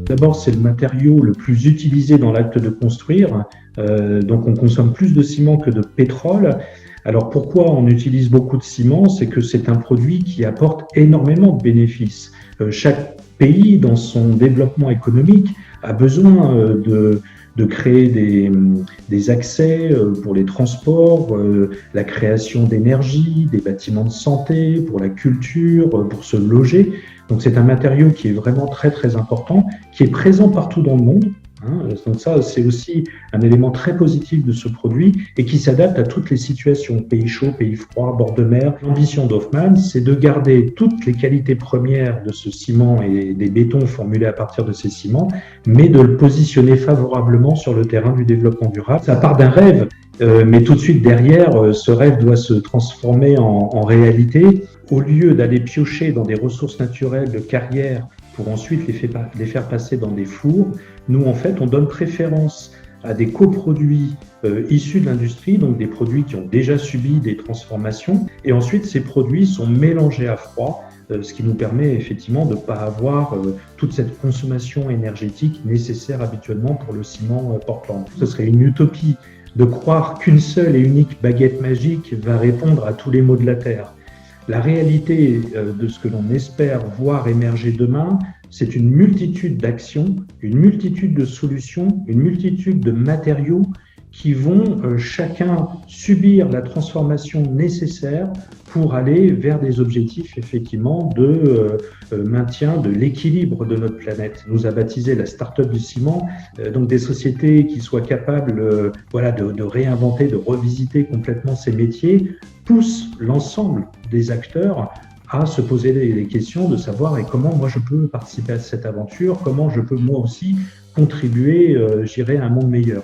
D'abord, c'est le matériau le plus utilisé dans l'acte de construire. Donc, on consomme plus de ciment que de pétrole. Alors, pourquoi on utilise beaucoup de ciment? C'est que c'est un produit qui apporte énormément de bénéfices. Chaque pays, dans son développement économique, a besoin de créer des accès pour les transports, la création d'énergie, des bâtiments de santé, pour la culture, pour se loger. Donc c'est un matériau qui est vraiment très très important, qui est présent partout dans le monde. Donc ça, c'est aussi un élément très positif de ce produit et qui s'adapte à toutes les situations, pays chaud, pays froid, bord de mer. L'ambition d'Hoffmann, c'est de garder toutes les qualités premières de ce ciment et des bétons formulés à partir de ces ciments, mais de le positionner favorablement sur le terrain du développement durable. Ça part d'un rêve, mais tout de suite derrière, ce rêve doit se transformer en réalité. Au lieu d'aller piocher dans des ressources naturelles de carrière pour ensuite les faire passer dans des fours, nous, en fait, on donne préférence à des coproduits issus de l'industrie, donc des produits qui ont déjà subi des transformations. Et ensuite, ces produits sont mélangés à froid, ce qui nous permet effectivement de ne pas avoir toute cette consommation énergétique nécessaire habituellement pour le ciment Portland. Ce serait une utopie de croire qu'une seule et unique baguette magique va répondre à tous les maux de la Terre. La réalité de ce que l'on espère voir émerger demain, c'est une multitude d'actions, une multitude de solutions, une multitude de matériaux qui vont chacun subir la transformation nécessaire pour aller vers des objectifs effectivement de maintien de l'équilibre de notre planète. On nous a baptisé la start-up du ciment, donc des sociétés qui soient capables de réinventer, de revisiter complètement ces métiers, poussent l'ensemble des acteurs à se poser les questions de savoir comment moi je peux participer à cette aventure, comment je peux moi aussi contribuer, à un monde meilleur.